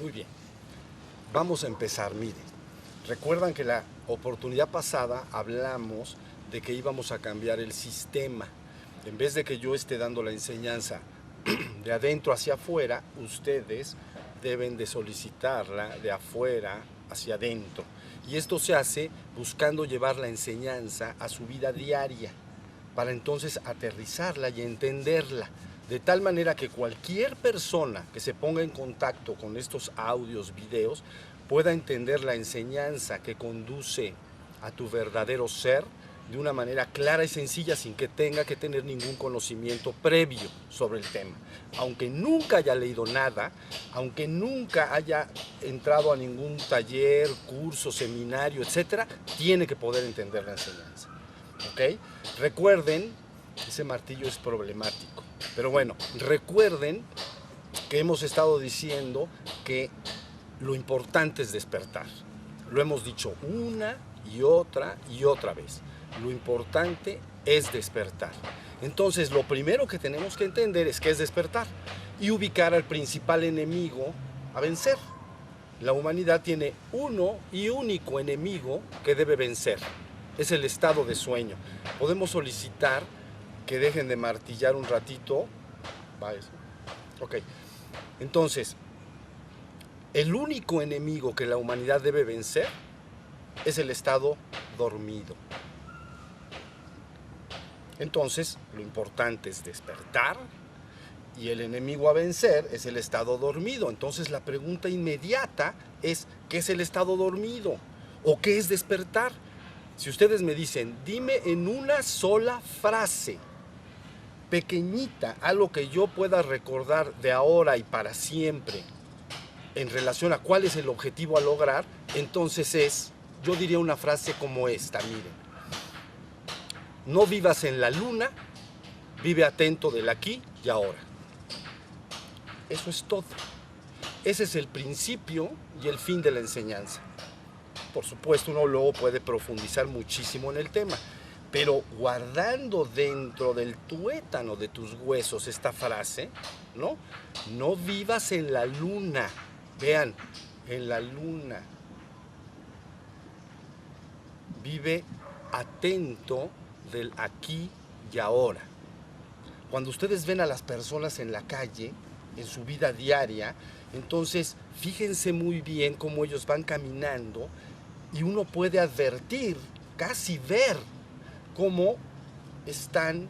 Muy bien, vamos a empezar. Miren, recuerdan que la oportunidad pasada hablamos de que íbamos a cambiar el sistema. En vez de que yo esté dando la enseñanza de adentro hacia afuera, ustedes deben de solicitarla de afuera hacia adentro. Y esto se hace buscando llevar la enseñanza a su vida diaria, para entonces aterrizarla y entenderla. De tal manera que cualquier persona que se ponga en contacto con estos audios, videos, pueda entender la enseñanza que conduce a tu verdadero ser de una manera clara y sencilla, sin que tenga que tener ningún conocimiento previo sobre el tema. Aunque nunca haya leído nada, aunque nunca haya entrado a ningún taller, curso, seminario, etc., tiene que poder entender la enseñanza. ¿Ok? Recuerden, ese martillo es problemático, pero bueno, recuerden que hemos estado diciendo que lo importante es despertar. Lo hemos dicho una y otra vez. Lo importante es despertar. Entonces, lo primero que tenemos que entender es qué es despertar y ubicar al principal enemigo a vencer. La humanidad tiene uno y único enemigo que debe vencer. Es el estado de sueño. Podemos solicitar que dejen de martillar un ratito. ¿Va eso? Ok. Entonces, el único enemigo que la humanidad debe vencer es el estado dormido. Entonces, lo importante es despertar y el enemigo a vencer es el estado dormido. Entonces, la pregunta inmediata es, ¿qué es el estado dormido? ¿O qué es despertar? Si ustedes me dicen, dime en una sola frase, pequeñita, algo que yo pueda recordar de ahora y para siempre, en relación a cuál es el objetivo a lograr, entonces yo diría una frase como esta, miren. No vivas en la luna, vive atento del aquí y ahora. Eso es todo. Ese es el principio y el fin de la enseñanza. Por supuesto, uno luego puede profundizar muchísimo en el tema, pero guardando dentro del tuétano de tus huesos esta frase, ¿no? No vivas en la luna. Vean, en la luna. Vive atento del aquí y ahora. Cuando ustedes ven a las personas en la calle, en su vida diaria, entonces fíjense muy bien cómo ellos van caminando y uno puede advertir, casi ver, cómo están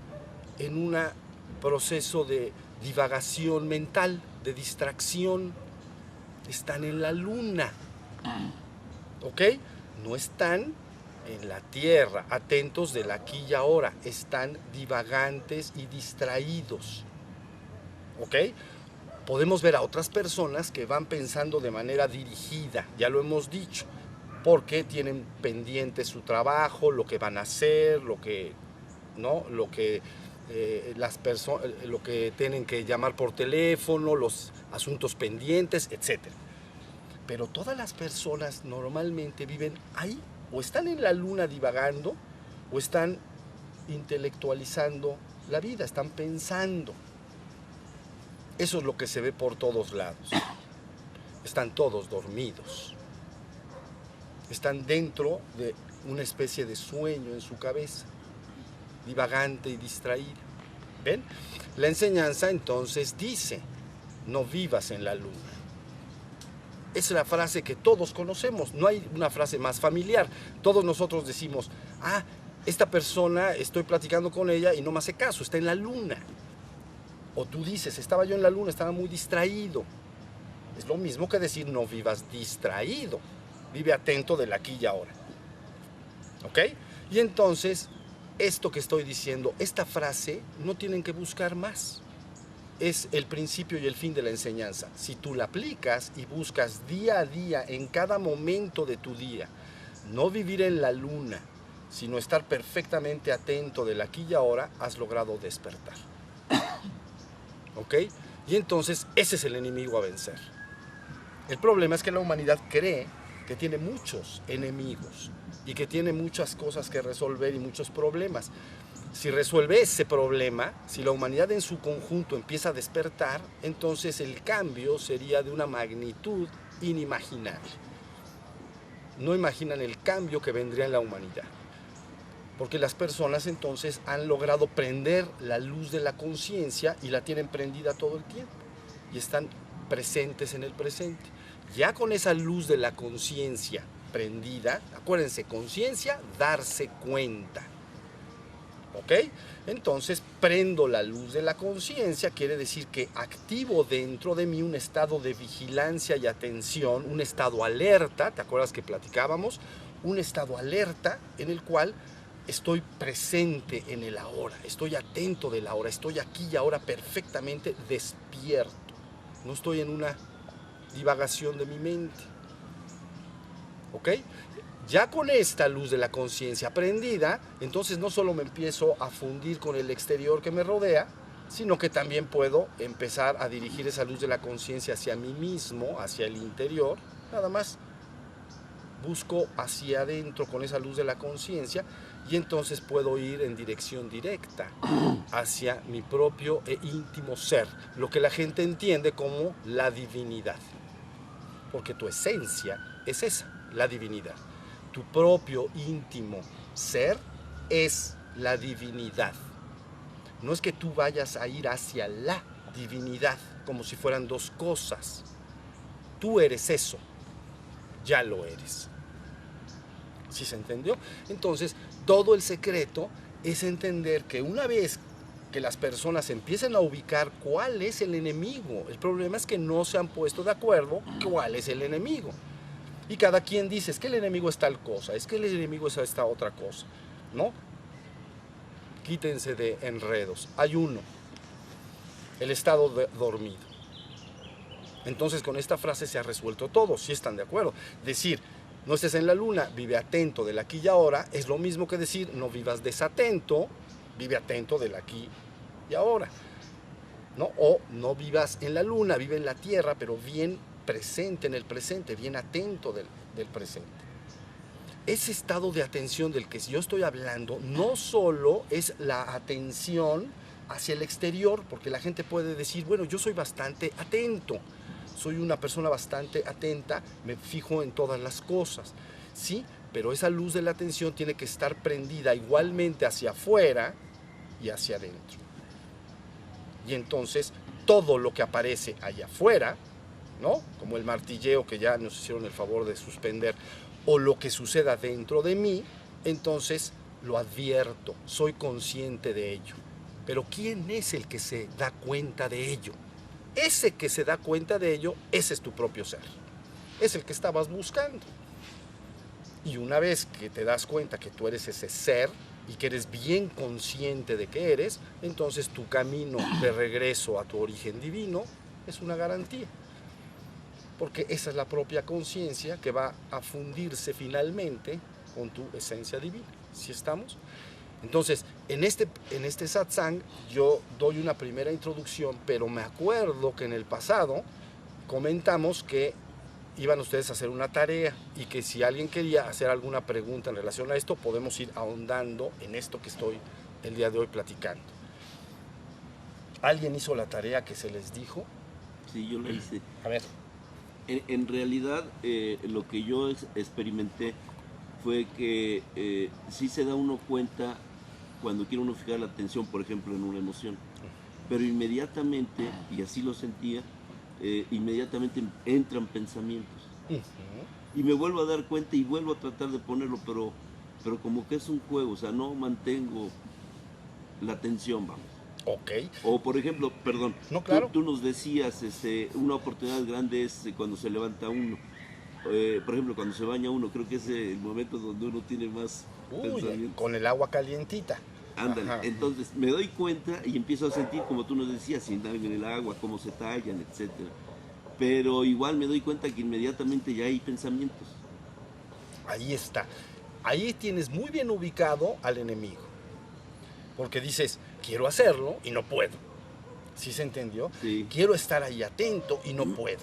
en un proceso de divagación mental, de distracción. Están en la luna, ¿ok? No están en la tierra, atentos del aquí y ahora. Están divagantes y distraídos, ¿ok? Podemos ver a otras personas que van pensando de manera dirigida, ya lo hemos dicho, porque tienen pendiente su trabajo, lo que van a hacer, lo que tienen que llamar por teléfono, los asuntos pendientes, etc. Pero todas las personas normalmente viven ahí, o están en la luna divagando, o están intelectualizando la vida, están pensando. Eso es lo que se ve por todos lados. Están todos dormidos. Están dentro de una especie de sueño en su cabeza, divagante y distraída. ¿Ven? La enseñanza entonces dice, no vivas en la luna. Es la frase que todos conocemos, no hay una frase más familiar. Todos nosotros decimos, esta persona, estoy platicando con ella y no me hace caso, está en la luna. O tú dices, estaba yo en la luna, estaba muy distraído. Es lo mismo que decir, no vivas distraído, vive atento del aquí y ahora. ¿Ok? Y entonces, esto que estoy diciendo, esta frase, no tienen que buscar más. Es el principio y el fin de la enseñanza. Si tú la aplicas y buscas día a día, en cada momento de tu día, no vivir en la luna, sino estar perfectamente atento del aquí y ahora, has logrado despertar. ¿Ok? Y entonces, ese es el enemigo a vencer. El problema es que la humanidad cree que tiene muchos enemigos y que tiene muchas cosas que resolver y muchos problemas. Si resuelve ese problema, si la humanidad en su conjunto empieza a despertar, entonces el cambio sería de una magnitud inimaginable. No imaginan el cambio que vendría en la humanidad. Porque las personas entonces han logrado prender la luz de la conciencia y la tienen prendida todo el tiempo. Y están presentes en el presente. Ya con esa luz de la conciencia prendida, acuérdense, conciencia, darse cuenta. ¿Ok? Entonces prendo la luz de la conciencia, quiere decir que activo dentro de mí un estado de vigilancia y atención, un estado alerta, ¿te acuerdas que platicábamos? Un estado alerta en el cual estoy presente en el ahora, estoy atento del ahora, estoy aquí y ahora perfectamente despierto. No estoy en una divagación de mi mente. ¿Ok? Ya con esta luz de la conciencia prendida, entonces no solo me empiezo a fundir con el exterior que me rodea, sino que también puedo empezar a dirigir esa luz de la conciencia hacia mí mismo, hacia el interior, nada más. Busco hacia adentro con esa luz de la conciencia y entonces puedo ir en dirección directa hacia mi propio e íntimo ser, lo que la gente entiende como la divinidad, porque tu esencia es esa, la divinidad. Tu propio íntimo ser es la divinidad. No es que tú vayas a ir hacia la divinidad como si fueran dos cosas. Tú eres eso, ya lo eres. ¿Sí se entendió? Entonces, todo el secreto es entender que una vez que las personas empiecen a ubicar cuál es el enemigo, el problema es que no se han puesto de acuerdo cuál es el enemigo. Y cada quien dice, es que el enemigo es tal cosa, es que el enemigo es esta otra cosa, ¿no? Quítense de enredos. Hay uno, el estado dormido. Entonces con esta frase se ha resuelto todo, si están de acuerdo. Decir, no estés en la luna, vive atento del aquí y ahora, es lo mismo que decir, no vivas desatento, vive atento del aquí y ahora, ¿no? O no vivas en la luna, vive en la tierra, pero bien presente en el presente, bien atento del presente. Ese estado de atención del que yo estoy hablando no solo es la atención hacia el exterior, porque la gente puede decir, bueno, yo soy bastante atento, soy una persona bastante atenta, me fijo en todas las cosas, ¿sí? Pero esa luz de la atención tiene que estar prendida igualmente hacia afuera y hacia adentro. Y entonces todo lo que aparece allá afuera, ¿no? Como el martilleo que ya nos hicieron el favor de suspender, o lo que suceda dentro de mí, entonces lo advierto, soy consciente de ello. Pero ¿quién es el que se da cuenta de ello? Ese que se da cuenta de ello, ese es tu propio ser. Es el que estabas buscando. Y una vez que te das cuenta que tú eres ese ser y que eres bien consciente de que eres, entonces tu camino de regreso a tu origen divino es una garantía. Porque esa es la propia conciencia que va a fundirse finalmente con tu esencia divina. ¿Sí estamos? Entonces, en este satsang yo doy una primera introducción, pero me acuerdo que en el pasado comentamos que iban ustedes a hacer una tarea y que si alguien quería hacer alguna pregunta en relación a esto, podemos ir ahondando en esto que estoy el día de hoy platicando. ¿Alguien hizo la tarea que se les dijo? Sí, yo la hice. A ver. En realidad, lo que yo experimenté fue que sí se da uno cuenta cuando quiere uno fijar la atención, por ejemplo, en una emoción. Pero inmediatamente, y así lo sentía, inmediatamente entran pensamientos. Y me vuelvo a dar cuenta y vuelvo a tratar de ponerlo, pero como que es un juego, o sea, no mantengo la atención, vamos. Ok. O por ejemplo, perdón, no, claro. tú nos decías, una oportunidad grande es cuando se levanta uno. Por ejemplo, cuando se baña uno, creo que es el momento donde uno tiene más pensamientos. Con el agua calientita. Ándale, ajá. Entonces me doy cuenta y empiezo a sentir, como tú nos decías, si andan en el agua, cómo se tallan, etcétera. Pero igual me doy cuenta que inmediatamente ya hay pensamientos. Ahí está. Ahí tienes muy bien ubicado al enemigo. Porque dices, quiero hacerlo y no puedo. ¿Sí se entendió? Sí. Quiero estar ahí atento y no puedo.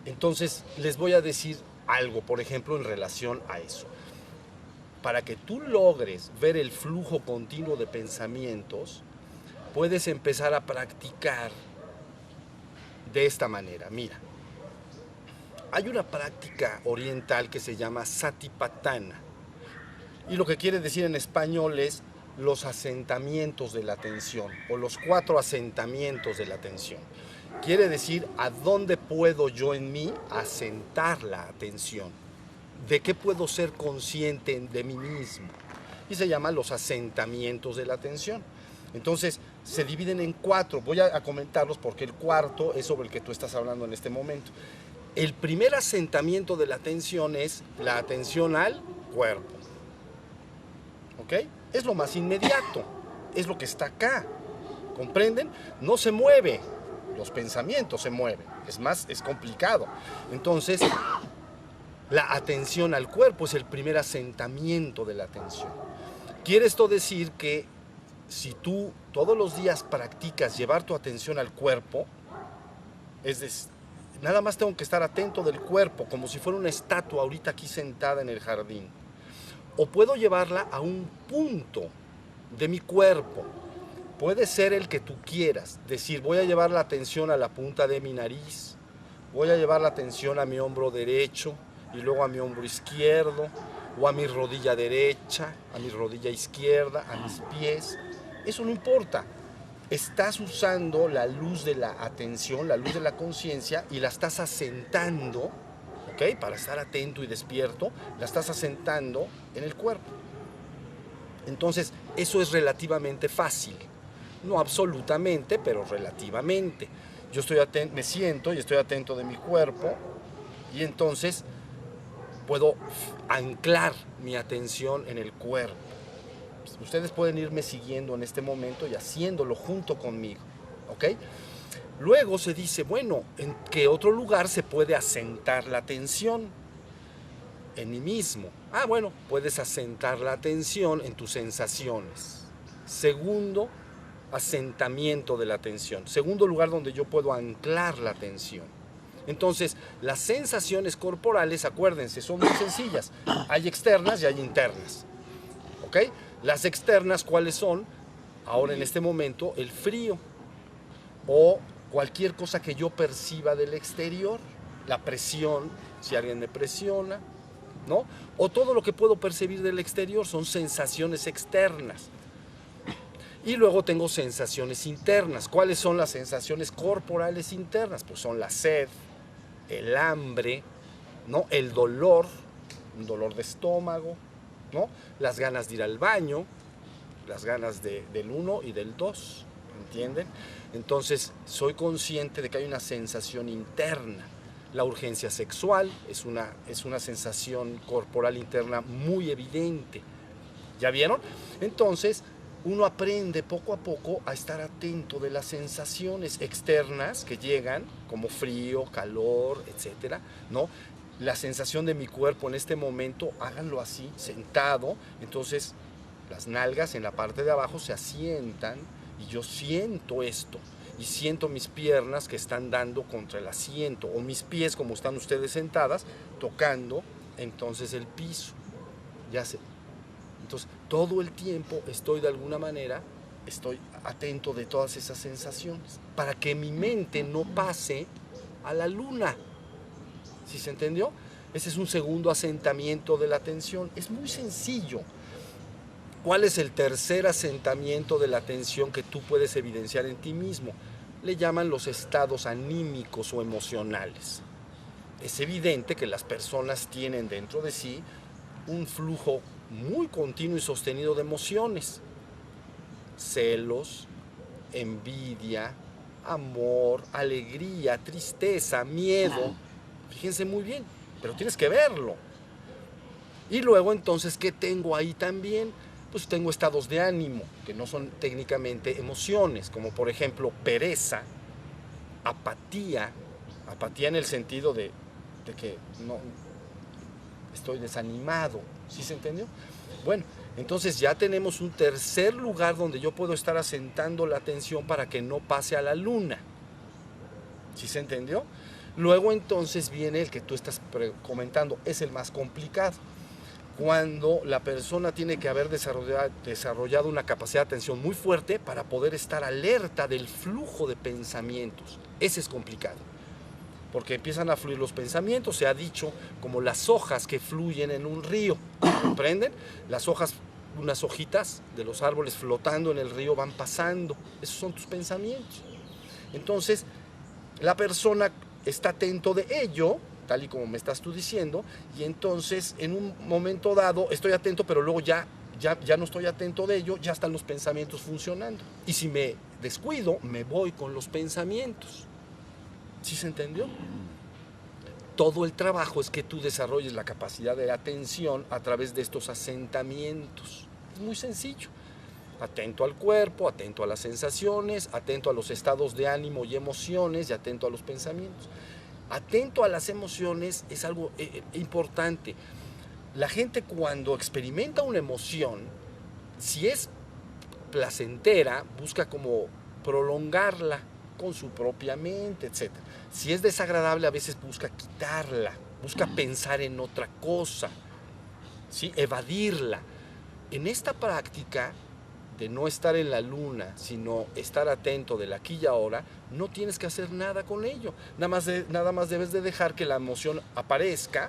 Entonces, les voy a decir algo, por ejemplo, en relación a eso. para que tú logres ver el flujo continuo de pensamientos, puedes empezar a practicar de esta manera. Mira, hay una práctica oriental que se llama Satipatthana, y lo que quiere decir en español es los asentamientos de la atención, o los 4 asentamientos de la atención. Quiere decir a dónde puedo yo en mí asentar la atención, de qué puedo ser consciente de mí mismo, y se llama los asentamientos de la atención. Entonces se dividen en 4, voy a comentarlos porque el cuarto es sobre el que tú estás hablando en este momento. El primer asentamiento de la atención es la atención al cuerpo, ¿ok? Es lo más inmediato, es lo que está acá, ¿comprenden? No se mueve, los pensamientos se mueven, es más, es complicado. Entonces, la atención al cuerpo es el primer asentamiento de la atención. Quiere esto decir que si tú todos los días practicas llevar tu atención al cuerpo, es decir, nada más tengo que estar atento del cuerpo, como si fuera una estatua ahorita aquí sentada en el jardín. O puedo llevarla a un punto de mi cuerpo. Puede ser el que tú quieras. Decir, voy a llevar la atención a la punta de mi nariz, voy a llevar la atención a mi hombro derecho y luego a mi hombro izquierdo, o a mi rodilla derecha, a mi rodilla izquierda, a mis pies. Eso no importa. Estás usando la luz de la atención, la luz de la conciencia, y la estás asentando, ¿ok? Para estar atento y despierto, la estás asentando en el cuerpo. Entonces, eso es relativamente fácil. No absolutamente, pero relativamente. Yo estoy atento, me siento y estoy atento de mi cuerpo, y entonces puedo anclar mi atención en el cuerpo. Ustedes pueden irme siguiendo en este momento y haciéndolo junto conmigo, ¿ok? Luego se dice, bueno, ¿en qué otro lugar se puede asentar la atención? En mí mismo. Ah, bueno, puedes asentar la atención en tus sensaciones. Segundo asentamiento de la atención. Segundo lugar donde yo puedo anclar la atención. Entonces, las sensaciones corporales, acuérdense, son muy sencillas. Hay externas y hay internas, ¿ok? Las externas, ¿cuáles son? Ahora en este momento, el frío o cualquier cosa que yo perciba del exterior, la presión, si alguien me presiona, ¿no? O todo lo que puedo percibir del exterior son sensaciones externas. Y luego tengo sensaciones internas. ¿Cuáles son las sensaciones corporales internas? Pues son la sed, el hambre, ¿no? El dolor, un dolor de estómago, ¿no? Las ganas de ir al baño, las ganas del 1 y del 2, ¿entienden? Entonces, soy consciente de que hay una sensación interna. La urgencia sexual es una sensación corporal interna muy evidente. ¿Ya vieron? Entonces, uno aprende poco a poco a estar atento de las sensaciones externas que llegan, como frío, calor, etcétera, ¿no? La sensación de mi cuerpo en este momento, háganlo así, sentado, entonces las nalgas en la parte de abajo se asientan y yo siento esto, y siento mis piernas que están dando contra el asiento, o mis pies como están ustedes sentadas, tocando entonces el piso, ya sé. Entonces todo el tiempo estoy de alguna manera, estoy atento de todas esas sensaciones, para que mi mente no pase a la luna. ¿Sí se entendió? Ese es un segundo asentamiento de la atención. Es muy sencillo. ¿Cuál es el tercer asentamiento de la atención que tú puedes evidenciar en ti mismo? Le llaman los estados anímicos o emocionales. Es evidente que las personas tienen dentro de sí un flujo muy continuo y sostenido de emociones. Celos, envidia, amor, alegría, tristeza, miedo. Fíjense muy bien, pero tienes que verlo. Y luego entonces, ¿qué tengo ahí también? Pues tengo estados de ánimo, que no son técnicamente emociones, como por ejemplo pereza, apatía en el sentido de que no estoy desanimado, ¿sí se entendió? Bueno, entonces ya tenemos un tercer lugar donde yo puedo estar asentando la atención para que no pase a la luna, ¿sí se entendió? Luego entonces viene el que tú estás comentando, es el más complicado. cuando la persona tiene que haber desarrollado una capacidad de atención muy fuerte para poder estar alerta del flujo de pensamientos. Ese es complicado, porque empiezan a fluir los pensamientos, se ha dicho, como las hojas que fluyen en un río, ¿comprenden? Las hojas, unas hojitas de los árboles flotando en el río van pasando, esos son tus pensamientos. Entonces, la persona está atento de ello, tal y como me estás tú diciendo, y entonces en un momento dado estoy atento, pero luego ya no estoy atento de ello, ya están los pensamientos funcionando. Y si me descuido, me voy con los pensamientos. ¿Sí se entendió? Todo el trabajo es que tú desarrolles la capacidad de atención a través de estos asentamientos. Es muy sencillo. Atento al cuerpo, atento a las sensaciones, atento a los estados de ánimo y emociones y atento a los pensamientos. Atento a las emociones es algo importante. La gente cuando experimenta una emoción, si es placentera, busca como prolongarla con su propia mente, etc. Si es desagradable, a veces busca quitarla, busca pensar en otra cosa, ¿sí? Evadirla. En esta práctica de no estar en la luna, sino estar atento del aquí y ahora, no tienes que hacer nada con ello. Nada más debes de dejar que la emoción aparezca,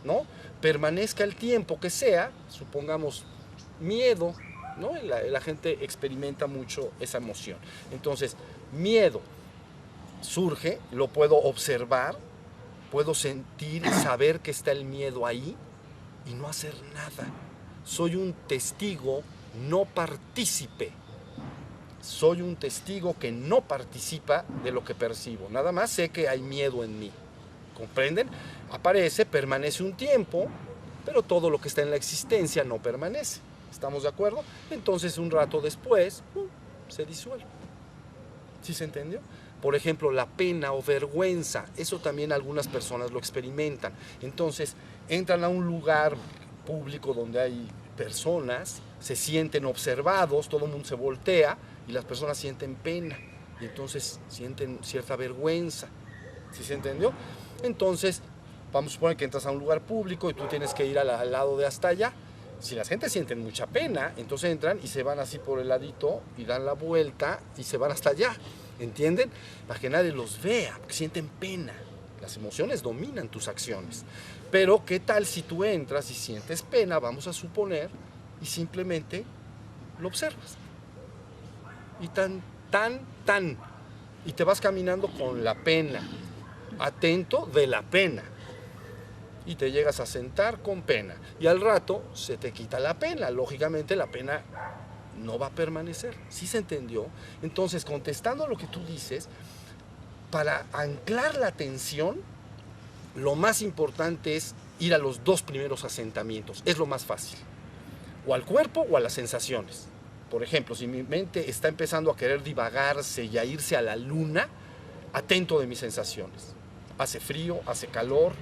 ¿no? Permanezca el tiempo que sea, supongamos miedo, ¿no? La gente experimenta mucho esa emoción. Entonces, miedo surge, lo puedo observar, puedo sentir y saber que está el miedo ahí y no hacer nada. Soy un testigo no partícipe. Soy un testigo que no participa de lo que percibo. Nada más sé que hay miedo en mí. ¿Comprenden? Aparece, permanece un tiempo, pero todo lo que está en la existencia no permanece. ¿Estamos de acuerdo? Entonces un rato después se disuelve. ¿Sí se entendió? Por ejemplo, la pena o vergüenza, eso también algunas personas lo experimentan. Entonces entran a un lugar público donde hay personas, se sienten observados, todo el mundo se voltea y las personas sienten pena y entonces sienten cierta vergüenza. ¿Sí se entendió? Entonces, vamos a suponer que entras a un lugar público y tú tienes que ir al lado de hasta allá. Si la gente siente mucha pena, entonces entran y se van así por el ladito y dan la vuelta y se van hasta allá. ¿Entienden? Para que nadie los vea, porque sienten pena. Las emociones dominan tus acciones. Pero, ¿qué tal si tú entras y sientes pena, vamos a suponer, y simplemente lo observas? Y y te vas caminando con la pena, atento de la pena. Y te llegas a sentar con pena. Y al rato se te quita la pena. Lógicamente la pena no va a permanecer. ¿Sí se entendió? Entonces, contestando a lo que tú dices, para anclar la atención, lo más importante es ir a los dos primeros asentamientos. Es lo más fácil. O al cuerpo o a las sensaciones. Por ejemplo, si mi mente está empezando a querer divagarse y a irse a la luna, atento de mis sensaciones. Hace frío, hace calor,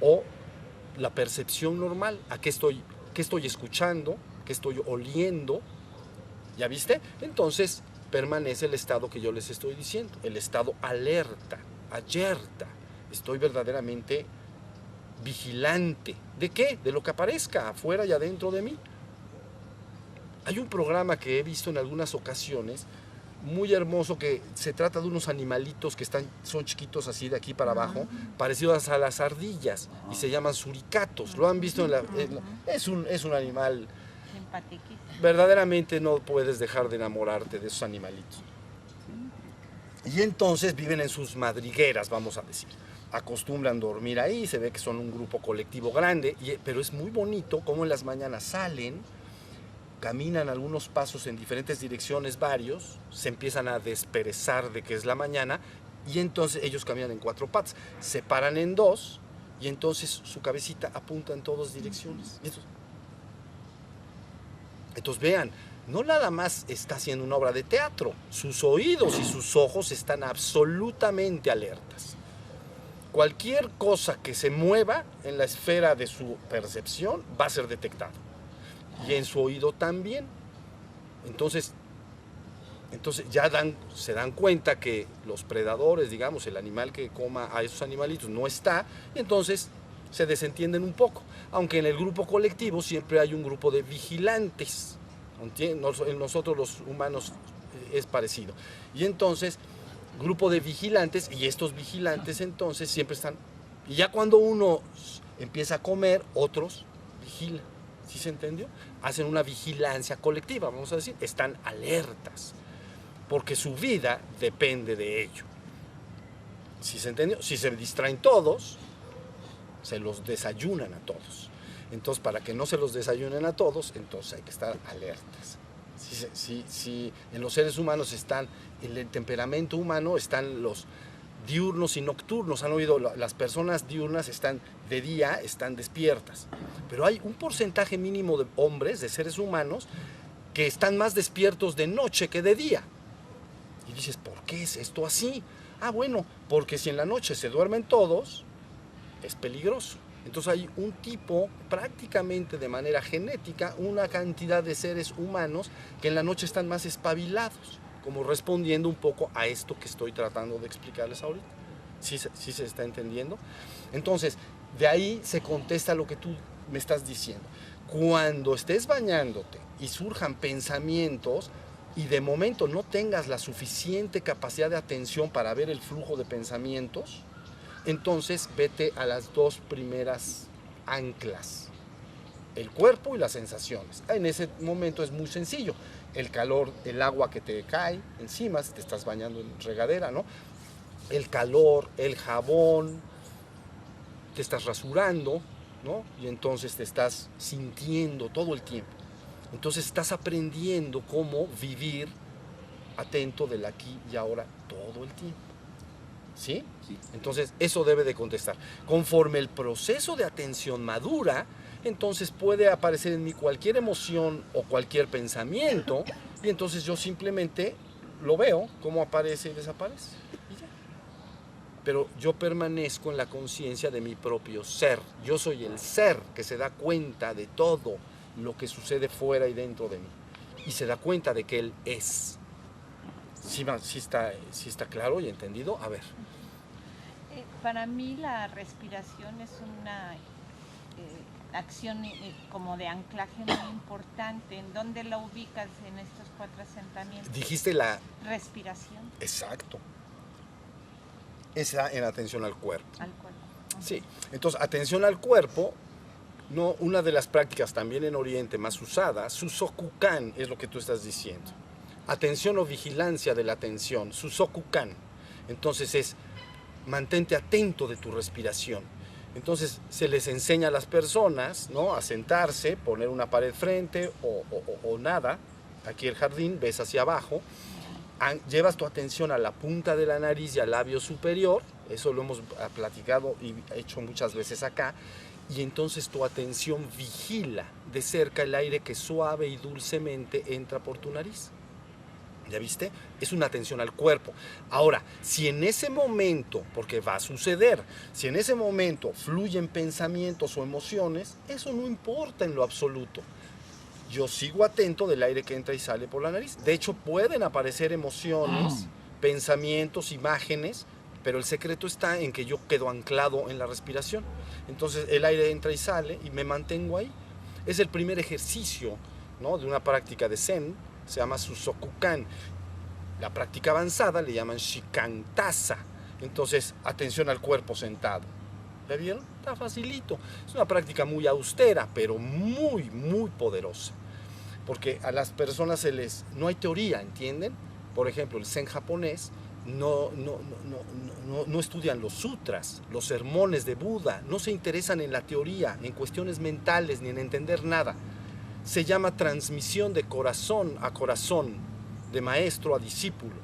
o la percepción normal, qué estoy escuchando, qué estoy oliendo, ¿ya viste? Entonces permanece el estado que yo les estoy diciendo, el estado alerta, estoy verdaderamente vigilante. ¿De qué? De lo que aparezca afuera y adentro de mí. Hay un programa que he visto en algunas ocasiones, muy hermoso, que se trata de unos animalitos que son chiquitos así de aquí para abajo, parecidos a las ardillas, y se llaman suricatos. ¿Lo han visto? Es un animal, verdaderamente no puedes dejar de enamorarte de esos animalitos. Y entonces viven en sus madrigueras, vamos a decir. Acostumbran dormir ahí, se ve que son un grupo colectivo grande, pero es muy bonito cómo en las mañanas salen, caminan algunos pasos en diferentes direcciones, varios, se empiezan a desperezar de que es la mañana, y entonces ellos caminan en cuatro patas, se paran en dos, y entonces su cabecita apunta en todas direcciones. Entonces vean, no nada más está haciendo una obra de teatro, sus oídos y sus ojos están absolutamente alertas. Cualquier cosa que se mueva en la esfera de su percepción va a ser detectado. Y en su oído también. Entonces ya se dan cuenta que los predadores, digamos, el animal que coma a esos animalitos no está, y entonces se desentienden un poco, aunque en el grupo colectivo siempre hay un grupo de vigilantes. En nosotros los humanos es parecido. Y entonces, grupo de vigilantes, y estos vigilantes entonces siempre están, y ya cuando uno empieza a comer, otros vigilan. ¿Sí se entendió? Hacen una vigilancia colectiva, vamos a decir, están alertas, porque su vida depende de ello. ¿Sí se entendió? Si se distraen todos, se los desayunan a todos. Entonces, para que no se los desayunen a todos, entonces hay que estar alertas. Si en los seres humanos están, en el temperamento humano están los diurnos y nocturnos. Han oído, las personas diurnas están de día, están despiertas. Pero hay un porcentaje mínimo de hombres, de seres humanos, que están más despiertos de noche que de día. Y dices, ¿por qué es esto así? Ah, bueno, porque si en la noche se duermen todos, es peligroso. Entonces hay un tipo, prácticamente de manera genética, una cantidad de seres humanos que en la noche están más espabilados, como respondiendo un poco a esto que estoy tratando de explicarles ahorita. ¿Sí se está entendiendo? Entonces, de ahí se contesta lo que tú me estás diciendo. Cuando estés bañándote y surjan pensamientos y de momento no tengas la suficiente capacidad de atención para ver el flujo de pensamientos, entonces vete a las dos primeras anclas, el cuerpo y las sensaciones. En ese momento es muy sencillo, el calor, el agua que te cae encima, si te estás bañando en regadera, ¿no? El calor, el jabón, te estás rasurando, ¿no? Y entonces te estás sintiendo todo el tiempo. Entonces estás aprendiendo cómo vivir atento del aquí y ahora todo el tiempo. ¿Sí? Sí. Entonces, eso debe de contestar. Conforme el proceso de atención madura, entonces puede aparecer en mí cualquier emoción o cualquier pensamiento, y entonces yo simplemente lo veo, cómo aparece y desaparece. Y ya. Pero yo permanezco en la conciencia de mi propio ser. Yo soy el ser que se da cuenta de todo lo que sucede fuera y dentro de mí. Y se da cuenta de que él es. ¿Sí está claro y entendido? A ver. Para mí la respiración es una acción como de anclaje muy importante. ¿En dónde la ubicas en estos 4 asentamientos? Dijiste la... Respiración. Exacto. Esa en atención al cuerpo. Al cuerpo. Sí. Entonces, atención al cuerpo, no, una de las prácticas también en Oriente más usada, Susokukan, es lo que tú estás diciendo. Atención o vigilancia de la atención, Susokukan. Entonces es, mantente atento de tu respiración. Entonces se les enseña a las personas, ¿no?, a sentarse, poner una pared frente o nada. Aquí el jardín, ves hacia abajo, llevas tu atención a la punta de la nariz y al labio superior, eso lo hemos platicado y hecho muchas veces acá, y entonces tu atención vigila de cerca el aire que suave y dulcemente entra por tu nariz. ¿Ya viste? Es una atención al cuerpo. Ahora, si en ese momento, porque va a suceder, si en ese momento fluyen pensamientos o emociones, eso no importa en lo absoluto. Yo sigo atento del aire que entra y sale por la nariz. De hecho, pueden aparecer emociones, pensamientos, imágenes, pero el secreto está en que yo quedo anclado en la respiración. Entonces el aire entra y sale y me mantengo ahí. Es el primer ejercicio, ¿no?, de una práctica de Zen. Se llama Susokukan. La práctica avanzada le llaman Shikantasa. Entonces, atención al cuerpo sentado. ¿Ya vieron? Está facilito. Es una práctica muy austera, pero muy, muy poderosa. Porque a las personas no hay teoría, ¿entienden? Por ejemplo, el Zen japonés no estudian los sutras, los sermones de Buda, no se interesan en la teoría, en cuestiones mentales, ni en entender nada. Se llama transmisión de corazón a corazón, de maestro a discípulo.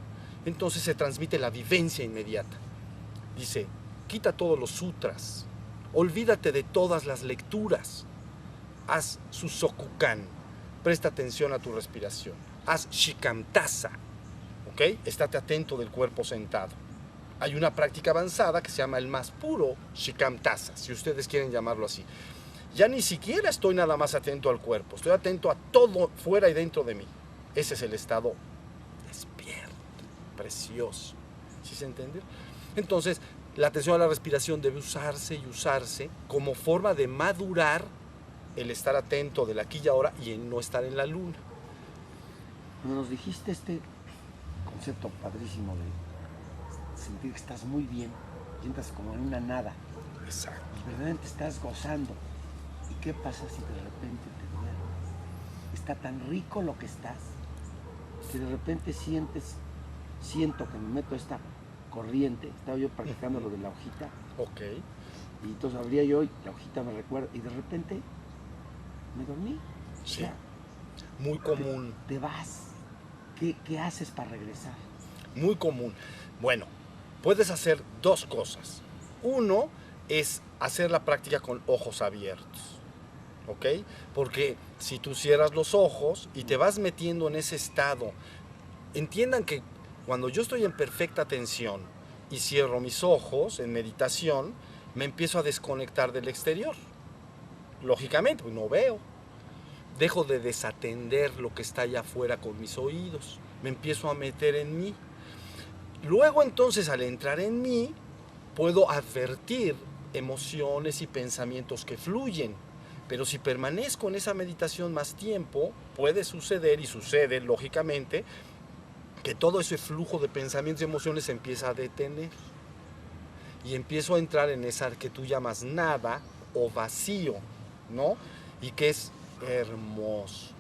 Entonces se transmite la vivencia inmediata. Dice, quita todos los sutras, olvídate de todas las lecturas, haz Susokukan, presta atención a tu respiración, haz Shikantasa, ¿ok? Estate atento del cuerpo sentado. Hay una práctica avanzada que se llama el más puro Shikantasa, si ustedes quieren llamarlo así. Ya ni siquiera estoy nada más atento al cuerpo, estoy atento a todo fuera y dentro de mí. Ese es el estado despierto, precioso. ¿Sí se entiende? Entonces, la atención a la respiración debe usarse y usarse como forma de madurar el estar atento del aquí y ahora y en no estar en la luna. Cuando nos dijiste este concepto padrísimo de sentir que estás muy bien, sientas como en una nada, Exacto. y verdaderamente estás gozando. ¿Y qué pasa si de repente te duermes? Está tan rico lo que estás, que de repente siento que me meto esta corriente. Estaba yo practicando lo de la hojita, Ok. y entonces abría yo y la hojita me recuerda, y de repente me dormí. Sí. O sea, Muy común. te vas. ¿Qué haces para regresar? Muy común. Bueno, puedes hacer dos cosas. Uno es hacer la práctica con ojos abiertos, ¿ok? Porque si tú cierras los ojos y te vas metiendo en ese estado, entiendan que cuando yo estoy en perfecta atención y cierro mis ojos en meditación, me empiezo a desconectar del exterior. Lógicamente, pues no veo. Dejo de desatender lo que está allá afuera con mis oídos. Me empiezo a meter en mí. Luego entonces al entrar en mí, puedo advertir emociones y pensamientos que fluyen. Pero si permanezco en esa meditación más tiempo, puede suceder y sucede lógicamente que todo ese flujo de pensamientos y emociones se empieza a detener. Y empiezo a entrar en esa que tú llamas nada o vacío, ¿no? Y que es hermoso,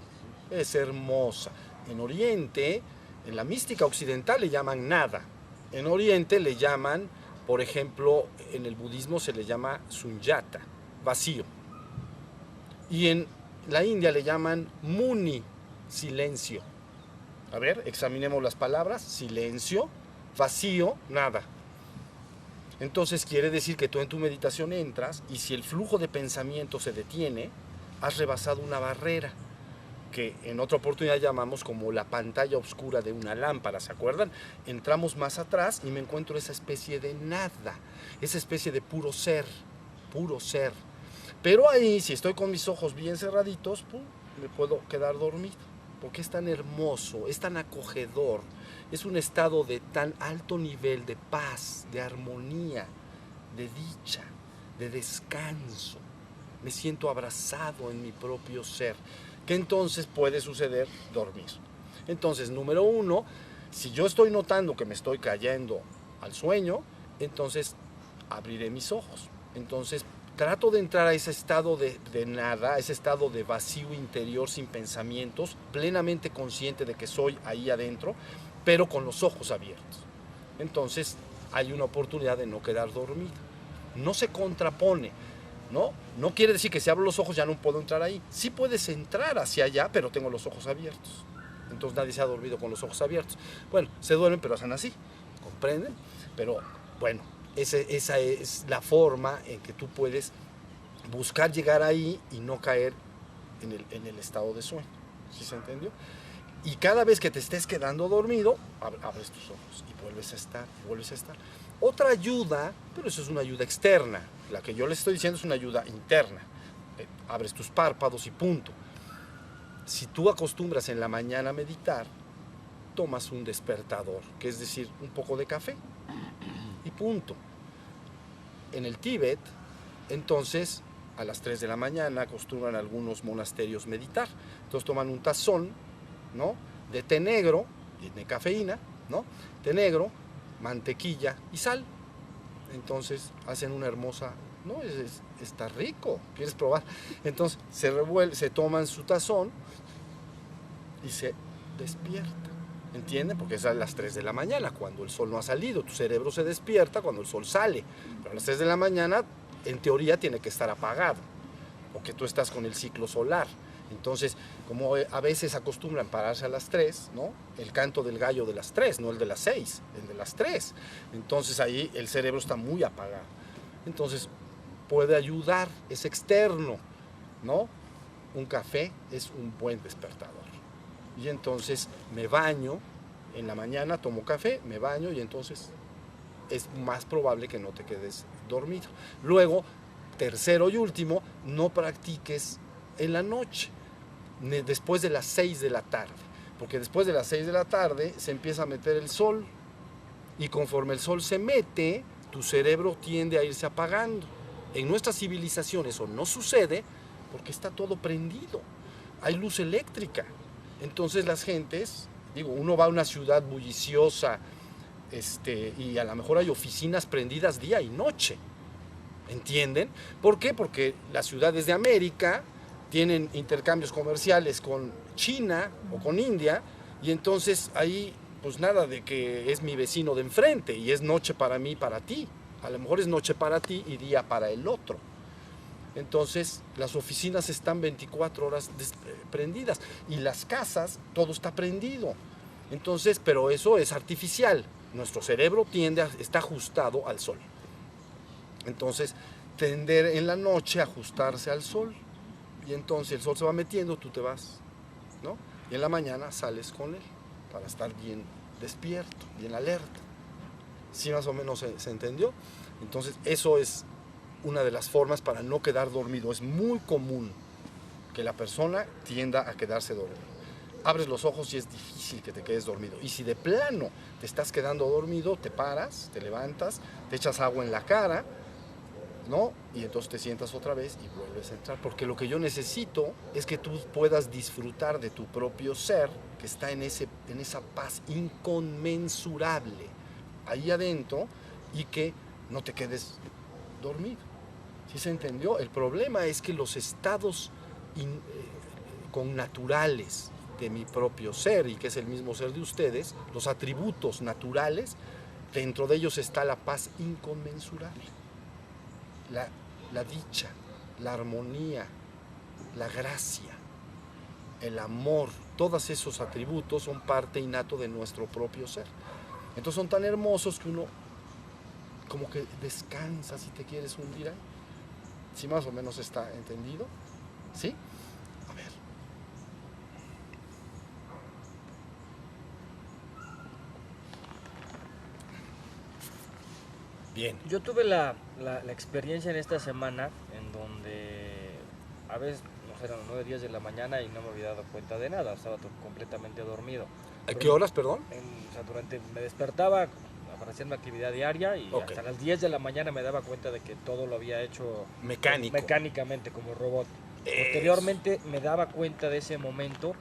es hermosa. En Oriente, en la mística occidental le llaman nada. En Oriente le llaman, por ejemplo, en el budismo se le llama sunyata, vacío. Y en la India le llaman muni, silencio. A ver, examinemos las palabras. Silencio, vacío, nada. Entonces quiere decir que tú en tu meditación entras y si el flujo de pensamiento se detiene, has rebasado una barrera que en otra oportunidad llamamos como la pantalla oscura de una lámpara, ¿se acuerdan? Entramos más atrás y me encuentro esa especie de nada, esa especie de puro ser, puro ser. Pero ahí, si estoy con mis ojos bien cerraditos, ¡pum!, me puedo quedar dormido, porque es tan hermoso, es tan acogedor, es un estado de tan alto nivel de paz, de armonía, de dicha, de descanso. Me siento abrazado en mi propio ser, que entonces puede suceder dormir. Entonces, número uno, si yo estoy notando que me estoy cayendo al sueño, entonces abriré mis ojos. Entonces, trato de entrar a ese estado de nada, a ese estado de vacío interior sin pensamientos, plenamente consciente de que soy ahí adentro, pero con los ojos abiertos. Entonces, hay una oportunidad de no quedar dormido. No se contrapone. No quiere decir que si abro los ojos ya no puedo entrar ahí. Sí puedes entrar hacia allá, pero tengo los ojos abiertos. Entonces nadie se ha dormido con los ojos abiertos. Bueno, se duermen, pero hacen así, ¿comprenden? Pero bueno, esa es la forma en que tú puedes buscar llegar ahí y no caer en el estado de sueño. ¿Sí se entendió? Y cada vez que te estés quedando dormido, abres tus ojos y vuelves a estar, vuelves a estar. Otra ayuda, pero eso es una ayuda externa. La que yo les estoy diciendo es una ayuda interna. Abres tus párpados y punto. Si tú acostumbras en la mañana a meditar, tomas un despertador, que es decir, un poco de café y punto. En el Tíbet, entonces, a las 3 de la mañana acostumbran algunos monasterios meditar. Entonces toman un tazón, ¿no?, de té negro, tiene cafeína, ¿no?, té negro, mantequilla y sal. Entonces hacen una hermosa, ¿no? Está rico, ¿quieres probar? Entonces se toman su tazón y se despierta. ¿Entienden? Porque es a las 3 de la mañana, cuando el sol no ha salido. Tu cerebro se despierta cuando el sol sale. Pero a las 3 de la mañana, en teoría, tiene que estar apagado, porque tú estás con el ciclo solar. Entonces, como a veces acostumbran pararse a las 3, ¿no?, el canto del gallo de las 3, no el de las 6, el de las 3. Entonces ahí el cerebro está muy apagado. Entonces puede ayudar, es externo, ¿no? Un café es un buen despertador. Y entonces me baño, en la mañana tomo café, me baño y entonces es más probable que no te quedes dormido. Luego, tercero y último, no practiques en la noche, después de las 6 de la tarde, porque después de las 6 de la tarde se empieza a meter el sol y conforme el sol se mete, tu cerebro tiende a irse apagando. En nuestra civilización eso no sucede porque está todo prendido. Hay luz eléctrica. Entonces las gentes, digo, uno va a una ciudad bulliciosa, y a lo mejor hay oficinas prendidas día y noche. ¿Entienden? ¿Por qué? Porque las ciudades de América tienen intercambios comerciales con China o con India, y entonces ahí pues nada de que es mi vecino de enfrente y es noche para mí, para ti. A lo mejor es noche para ti y día para el otro. Entonces las oficinas están 24 horas prendidas y las casas todo está prendido. Entonces, pero eso es artificial. Nuestro cerebro está ajustado al sol. Entonces, tender en la noche a ajustarse al sol. Y entonces el sol se va metiendo, tú te vas, ¿no? Y en la mañana sales con él para estar bien despierto, bien alerta. ¿Sí más o menos se entendió? Entonces, eso es una de las formas para no quedar dormido. Es muy común que la persona tienda a quedarse dormido. Abres los ojos y es difícil que te quedes dormido. Y si de plano te estás quedando dormido, te paras, te levantas, te echas agua en la cara, ¿no? Y entonces te sientas otra vez y vuelves a entrar. Porque lo que yo necesito es que tú puedas disfrutar de tu propio ser, que está en esa paz inconmensurable ahí adentro, y que no te quedes dormido. ¿Sí se entendió? El problema es que los estados connaturales de mi propio ser, y que es el mismo ser de ustedes, los atributos naturales, dentro de ellos está la paz inconmensurable, la dicha, la armonía, la gracia, el amor. Todos esos atributos son parte innato de nuestro propio ser. Entonces son tan hermosos que uno como que descansa si te quieres hundir ahí. ¿Sí más o menos está entendido? ¿Sí? A ver. Bien. Yo tuve la experiencia en esta semana en donde a veces, no sé, eran 9, 10 de la mañana y no me había dado cuenta de nada, estaba completamente dormido. ¿A qué horas, perdón? O sea, me despertaba para hacer mi actividad diaria y hasta las 10 de la mañana me daba cuenta de que todo lo había hecho mecánicamente, como robot. Posteriormente me daba cuenta de ese momento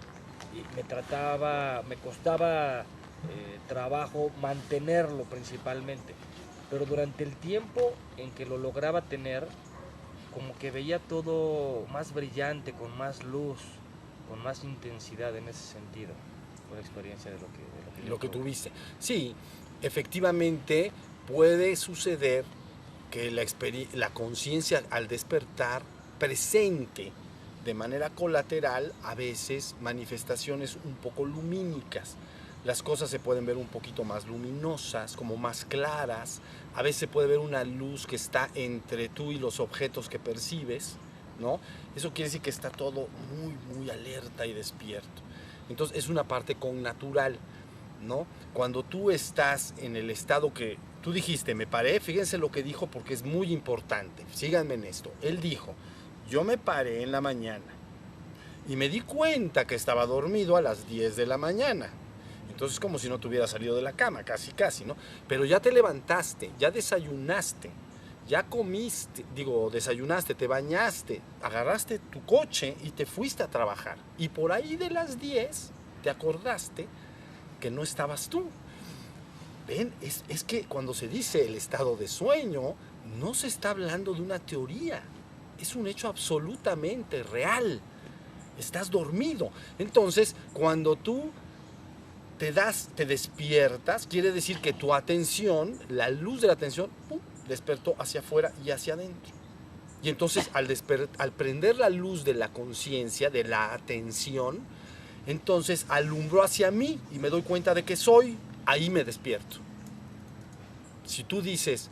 y me costaba trabajo mantenerlo principalmente. Pero durante el tiempo en que lo lograba tener, como que veía todo más brillante, con más luz, con más intensidad en ese sentido, por la experiencia de lo que tuviste. Sí, efectivamente puede suceder que la conciencia al despertar presente de manera colateral a veces manifestaciones un poco lumínicas. Las cosas se pueden ver un poquito más luminosas, como más claras. A veces se puede ver una luz que está entre tú y los objetos que percibes, ¿no? Eso quiere decir que está todo muy, muy alerta y despierto. Entonces es una parte connatural, ¿no? Cuando tú estás en el estado que tú dijiste, me paré, fíjense lo que dijo porque es muy importante, síganme en esto. Él dijo, yo me paré en la mañana y me di cuenta que estaba dormido a las 10 de la mañana. Entonces es como si no te hubieras salido de la cama, casi, ¿no? Pero ya te levantaste, ya desayunaste, ya comiste, desayunaste, te bañaste, agarraste tu coche y te fuiste a trabajar. Y por ahí de las 10 te acordaste que no estabas tú. ¿Ven? Es que cuando se dice el estado de sueño, no se está hablando de una teoría. Es un hecho absolutamente real. Estás dormido. Entonces, cuando tú te despiertas, quiere decir que tu atención, la luz de la atención, ¡pum!, despertó hacia afuera y hacia adentro. Y entonces al prender la luz de la conciencia, de la atención, entonces alumbró hacia mí y me doy cuenta de que soy, ahí me despierto. Si tú dices,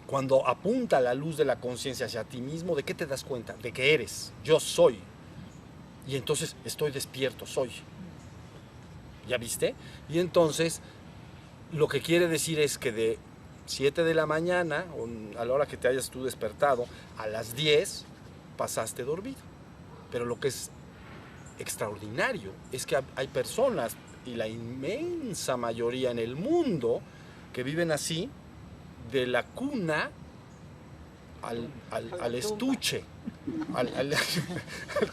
cuando apunta la luz de la conciencia hacia ti mismo, ¿de qué te das cuenta? De que eres, yo soy. Y entonces estoy despierto, soy. ¿Ya viste? Y entonces lo que quiere decir es que de 7 de la mañana, o a la hora que te hayas tú despertado, a las 10 pasaste dormido. Pero lo que es extraordinario es que hay personas, y la inmensa mayoría en el mundo, que viven así de la cuna al estuche,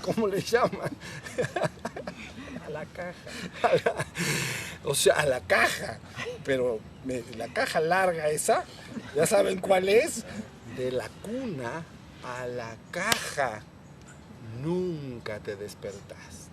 ¿cómo le llaman? A la caja. O sea, a la caja, pero la caja larga esa, ¿ya saben cuál es? De la cuna a la caja, nunca te despertaste.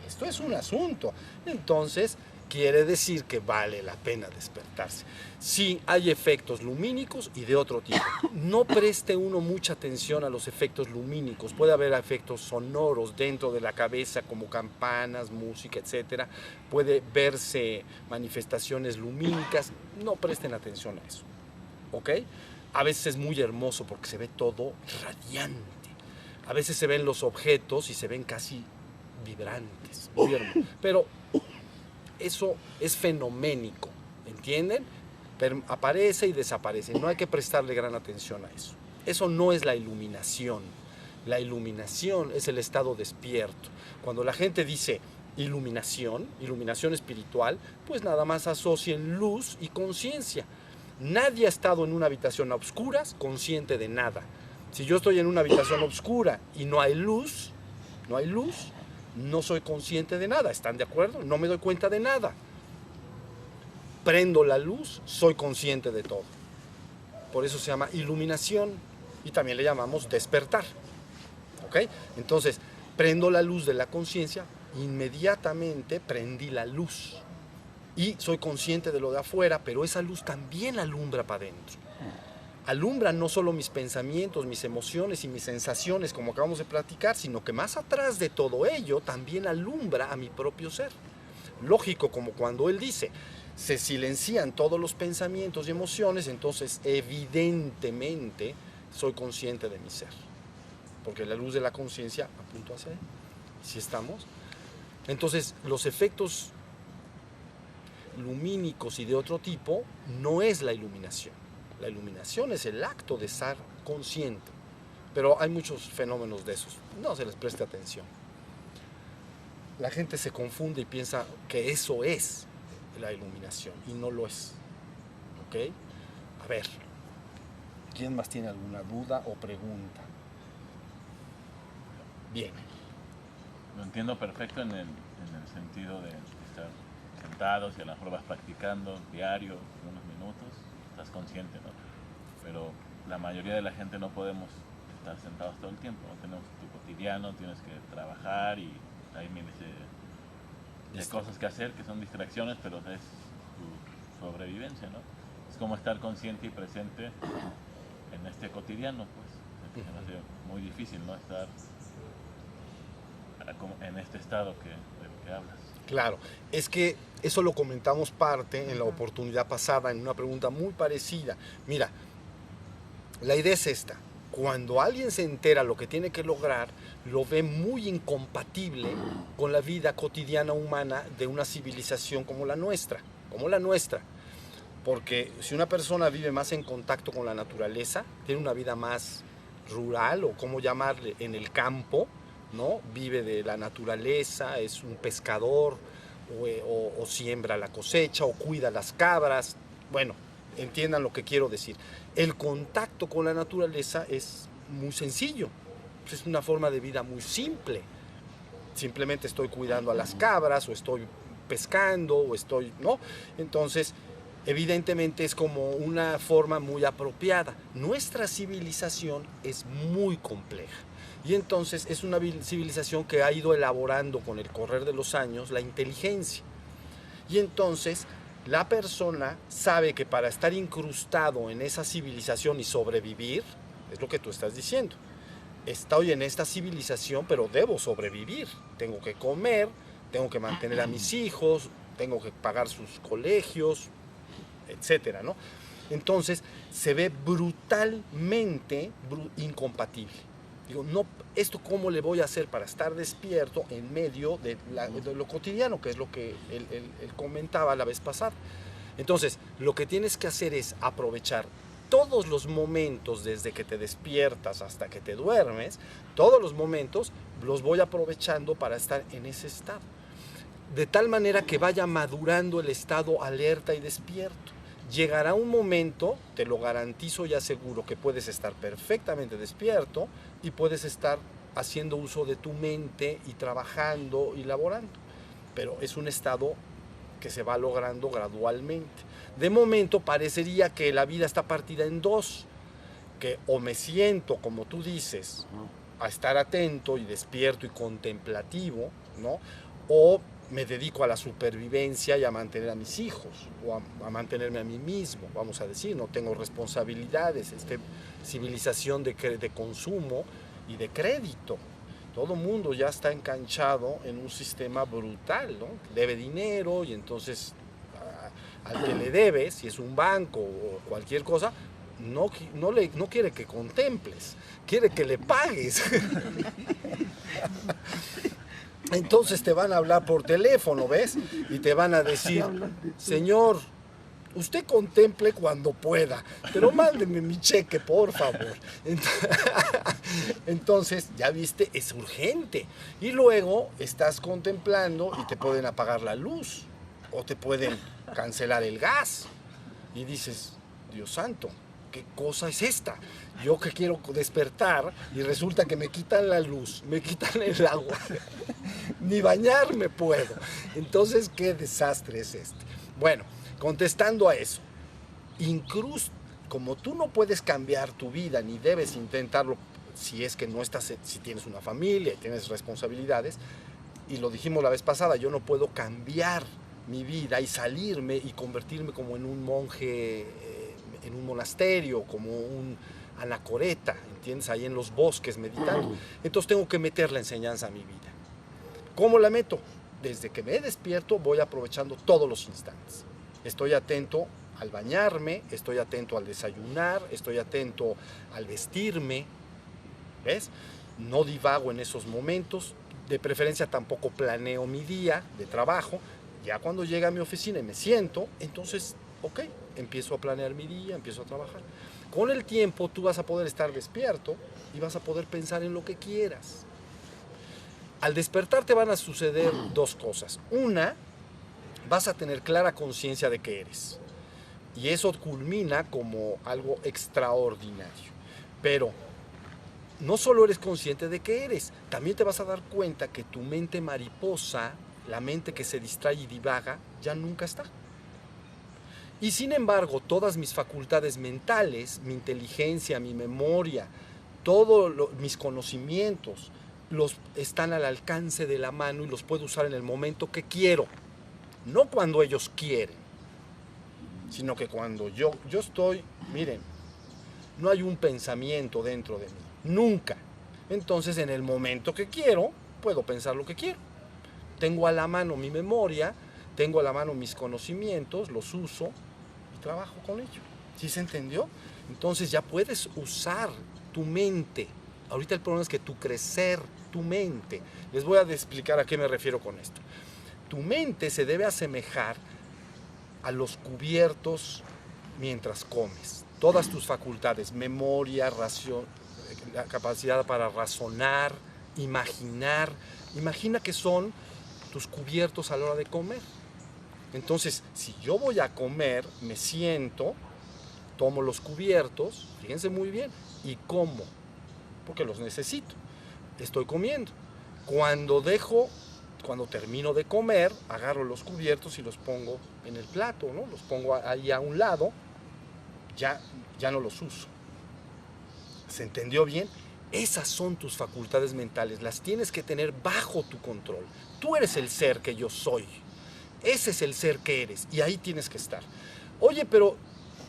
Esto es un asunto. Entonces, quiere decir que vale la pena despertarse. Sí, hay efectos lumínicos y de otro tipo. No preste uno mucha atención a los efectos lumínicos. Puede haber efectos sonoros dentro de la cabeza, como campanas, música, etc. Puede verse manifestaciones lumínicas. No presten atención a eso. ¿Ok? A veces es muy hermoso porque se ve todo radiante. A veces se ven los objetos y se ven casi vibrantes. Muy hermoso. Pero eso es fenoménico, ¿entienden? Pero aparece y desaparece, no hay que prestarle gran atención a eso. Eso no es la iluminación. La iluminación es el estado despierto. Cuando la gente dice iluminación espiritual, pues nada más asocien luz y conciencia. Nadie ha estado en una habitación a oscuras consciente de nada. Si yo estoy en una habitación oscura y no hay luz, no soy consciente de nada, ¿están de acuerdo? No me doy cuenta de nada. Prendo la luz, soy consciente de todo. Por eso se llama iluminación y también le llamamos despertar. ¿Ok? Entonces, prendo la luz de la conciencia, inmediatamente prendí la luz y soy consciente de lo de afuera, pero esa luz también alumbra para adentro. Alumbra no solo mis pensamientos, mis emociones y mis sensaciones, como acabamos de platicar, sino que más atrás de todo ello también alumbra a mi propio ser. Lógico, como cuando él dice, se silencian todos los pensamientos y emociones, entonces evidentemente soy consciente de mi ser. Porque la luz de la conciencia apunta hacia él. ¿Sí estamos? Entonces, los efectos lumínicos y de otro tipo no es la iluminación. La iluminación es el acto de estar consciente, pero hay muchos fenómenos de esos, no se les preste atención. La gente se confunde y piensa que eso es la iluminación y no lo es. ¿Ok? A ver, ¿quién más tiene alguna duda o pregunta? Bien. Lo entiendo perfecto en el sentido de estar sentados y a lo mejor vas practicando diario, unos minutos, estás consciente, ¿no? Pero la mayoría de la gente no podemos estar sentados todo el tiempo, ¿no? Tenemos tu cotidiano, tienes que trabajar y hay miles de cosas que hacer que son distracciones, pero es tu sobrevivencia, ¿no? Es como estar consciente y presente en este cotidiano, pues. Me hace muy difícil, ¿no? Estar en este estado del que hablas. Claro, es que eso lo comentamos parte en la oportunidad pasada, en una pregunta muy parecida. Mira, la idea es esta. Cuando alguien se entera lo que tiene que lograr, lo ve muy incompatible con la vida cotidiana humana de una civilización como la nuestra. Porque si una persona vive más en contacto con la naturaleza, tiene una vida más rural, o como llamarle, en el campo, ¿no? Vive de la naturaleza, es un pescador, o siembra la cosecha, o cuida las cabras. Bueno, entiendan lo que quiero decir. El contacto con la naturaleza es muy sencillo, es una forma de vida muy simple. Simplemente estoy cuidando a las cabras, o estoy pescando, o estoy, ¿no? Entonces, evidentemente es como una forma muy apropiada. Nuestra civilización es muy compleja. Y entonces es una civilización que ha ido elaborando con el correr de los años la inteligencia. Y entonces la persona sabe que para estar incrustado en esa civilización y sobrevivir, es lo que tú estás diciendo. Estoy en esta civilización, pero debo sobrevivir. Tengo que comer, tengo que mantener a mis hijos, tengo que pagar sus colegios, etcétera, ¿no? Entonces se ve brutalmente incompatible. Digo, no, ¿esto cómo le voy a hacer para estar despierto en medio de lo cotidiano, que es lo que él comentaba la vez pasada? Entonces, lo que tienes que hacer es aprovechar todos los momentos, desde que te despiertas hasta que te duermes, todos los momentos los voy aprovechando para estar en ese estado. De tal manera que vaya madurando el estado alerta y despierto. llegará un momento, te lo garantizo y aseguro, que puedes estar perfectamente despierto y puedes estar haciendo uso de tu mente y trabajando y laborando. Pero es un estado que se va logrando gradualmente. De momento parecería que la vida está partida en dos, que o me siento, como tú dices, a estar atento y despierto y contemplativo, ¿no? O me dedico a la supervivencia y a mantener a mis hijos, o a mantenerme a mí mismo, vamos a decir, no tengo responsabilidades, civilización de consumo y de crédito. Todo mundo ya está enganchado en un sistema brutal, ¿no? Debe dinero y entonces al que le debes, si es un banco o cualquier cosa, no quiere que contemples, quiere que le pagues. Entonces te van a hablar por teléfono, ¿ves? Y te van a decir, señor, usted contemple cuando pueda, pero mándeme mi cheque, por favor. Entonces, ya viste, es urgente. Y luego estás contemplando y te pueden apagar la luz o te pueden cancelar el gas. Y dices, Dios santo, ¿qué cosa es esta? Yo que quiero despertar y resulta que me quitan la luz, me quitan el agua, ni bañarme puedo. Entonces, ¿qué desastre es este? Bueno, contestando a eso, incluso como tú no puedes cambiar tu vida ni debes intentarlo si es que no estás, si tienes una familia y tienes responsabilidades, y lo dijimos la vez pasada, yo no puedo cambiar mi vida y salirme y convertirme como en un monje en un monasterio, como un anacoreta, ¿entiendes? Ahí en los bosques meditando. Entonces tengo que meter la enseñanza a mi vida. ¿Cómo la meto? Desde que me despierto voy aprovechando todos los instantes. Estoy atento al bañarme, estoy atento al desayunar, estoy atento al vestirme, ¿ves? No divago en esos momentos, de preferencia tampoco planeo mi día de trabajo. Ya cuando llega a mi oficina y me siento, entonces, ok, empiezo a planear mi día, empiezo a trabajar. Con el tiempo tú vas a poder estar despierto y vas a poder pensar en lo que quieras. Al despertar te van a suceder dos cosas. Una, vas a tener clara conciencia de que eres. Y eso culmina como algo extraordinario. Pero no solo eres consciente de que eres, también te vas a dar cuenta que tu mente mariposa, la mente que se distrae y divaga, ya nunca está. Y sin embargo, todas mis facultades mentales, mi inteligencia, mi memoria, todos mis conocimientos, están al alcance de la mano y los puedo usar en el momento que quiero. No cuando ellos quieren, sino que cuando yo estoy, miren, no hay un pensamiento dentro de mí, nunca. Entonces, en el momento que quiero, puedo pensar lo que quiero. Tengo a la mano mi memoria, tengo a la mano mis conocimientos, los uso y trabajo con ello. ¿Sí se entendió? Entonces ya puedes usar tu mente. Ahorita el problema es que tu mente. Les voy a explicar a qué me refiero con esto. Tu mente se debe asemejar a los cubiertos mientras comes. Todas tus facultades, memoria, la capacidad para razonar, imaginar. Imagina que son tus cubiertos a la hora de comer. Entonces, si yo voy a comer, me siento, tomo los cubiertos, fíjense muy bien, y como, porque los necesito. Estoy comiendo. Cuando termino de comer, agarro los cubiertos y los pongo en el plato, ¿no? Los pongo ahí a un lado, ya no los uso. ¿Se entendió bien? Esas son tus facultades mentales, las tienes que tener bajo tu control. Tú eres el ser que yo soy. Ese es el ser que eres y ahí tienes que estar. Oye, pero